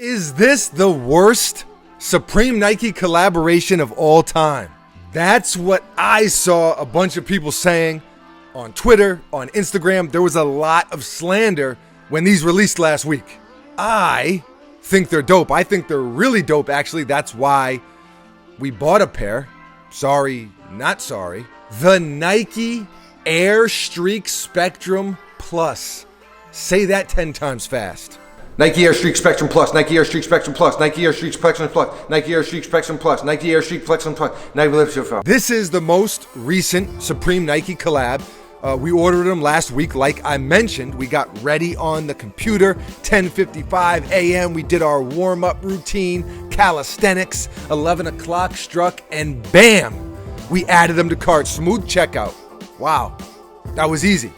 Is this the worst Supreme Nike collaboration of all time? That's what I saw a bunch of people saying on Twitter, on Instagram. There was a lot of slander when these released last week. I think they're dope. I think they're really dope, actually. That's why we bought a pair. Sorry, not sorry. The Nike Air Streak Spectrum Plus. Say that 10 times fast. Nike Air Streak Spectrum Plus, Nike Air Streak Spectrum Plus, Nike Air Streak Spectrum Plus, Nike Air Streak Spectrum Plus, Nike Air Streak Spectrum Plus, Nike Air Streak Plus. This is the most recent Supreme Nike collab. We ordered them last week, like I mentioned. We got ready on the computer, 10:55 a.m. We did our warm-up routine, calisthenics, 11 o'clock struck, and bam, we added them to cart. Smooth checkout. Wow, that was easy.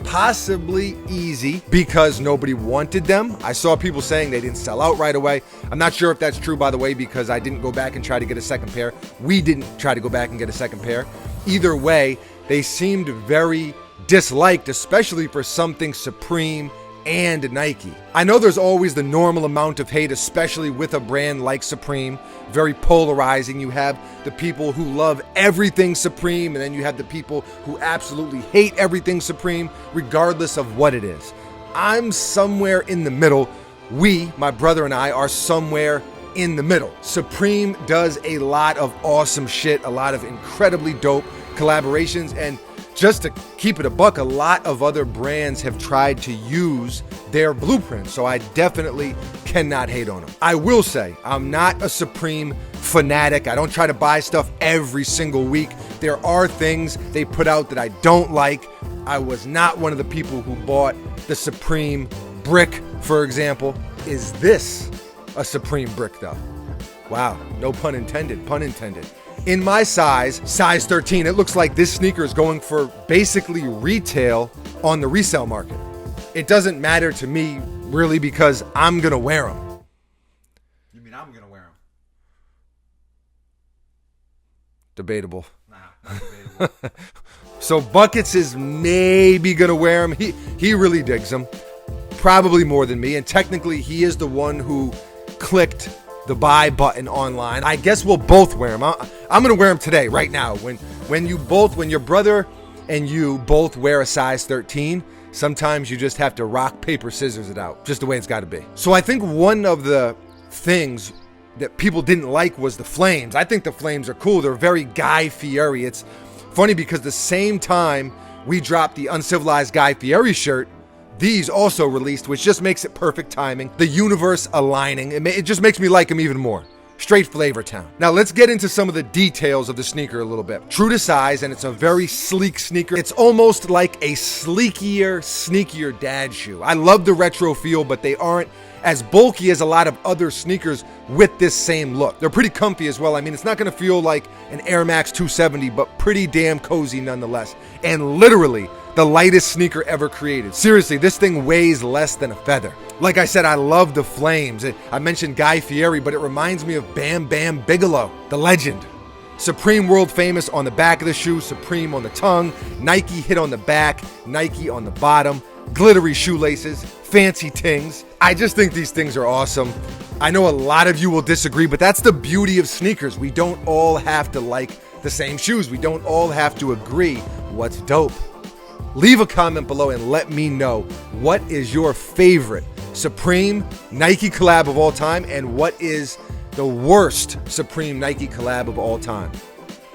Possibly easy because nobody wanted them. I saw people saying they didn't sell out right away. I'm not sure if that's true, by the way, because I didn't go back and try to get a second pair. We didn't try to go back and get a second pair. Either way, they seemed very disliked, especially for something Supreme and Nike. I know there's always the normal amount of hate, especially with a brand like Supreme. Very polarizing. You have the people who love everything Supreme, and then you have the people who absolutely hate everything Supreme, regardless of what it is. I'm somewhere in the middle. We, my brother and I, are somewhere in the middle. Supreme does a lot of awesome shit, a lot of incredibly dope collaborations, and just to keep it a buck, a lot of other brands have tried to use their blueprint, so I definitely cannot hate on them. I will say, I'm not a Supreme fanatic. I don't try to buy stuff every single week. There are things they put out that I don't like. I was not one of the people who bought the Supreme brick, for example. Is this a Supreme brick, though? Wow, no pun intended, pun intended. In my size 13, it looks like this sneaker is going for basically retail on the resale market. It doesn't matter to me, really, because I'm going to wear them. You mean I'm going to wear them? Debatable. Nah, not debatable. So Buckets is maybe going to wear them. He really digs them. Probably more than me. And technically, he is the one who clicked the buy button online. I guess we'll both wear them. I'm gonna wear them today, right now. When your brother and you both wear a size 13, sometimes you just have to rock, paper, scissors it out. Just the way it's gotta be. So I think one of the things that people didn't like was the flames. I think the flames are cool. They're very Guy Fieri. It's funny because the same time we dropped the Uncivilized Guy Fieri shirt, these also released, which just makes it perfect timing. The universe aligning. It just makes me like them even more. Straight Flavor Town. Now let's get into some of the details of the sneaker a little bit. True to size, and it's a very sleek sneaker. It's almost like a sleekier, sneakier dad shoe. I love the retro feel, but they aren't as bulky as a lot of other sneakers with this same look. They're pretty comfy as well. I mean, it's not gonna feel like an Air Max 270, but pretty damn cozy nonetheless. And literally, the lightest sneaker ever created. Seriously, this thing weighs less than a feather. Like I said, I love the flames. I mentioned Guy Fieri, but it reminds me of Bam Bam Bigelow, the legend. Supreme world famous on the back of the shoe, Supreme on the tongue, Nike hit on the back, Nike on the bottom, glittery shoelaces, fancy tings. I just think these things are awesome. I know a lot of you will disagree, but that's the beauty of sneakers. We don't all have to like the same shoes. We don't all have to agree what's dope. Leave a comment below and let me know what is your favorite Supreme Nike collab of all time and what is the worst Supreme Nike collab of all time.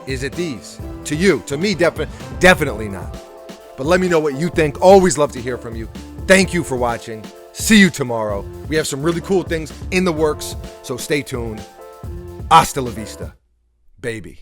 Is it these? To you, to me, definitely not. But let me know what you think. Always love to hear from you. Thank you for watching. See you tomorrow. We have some really cool things in the works, so stay tuned. Hasta la vista, baby.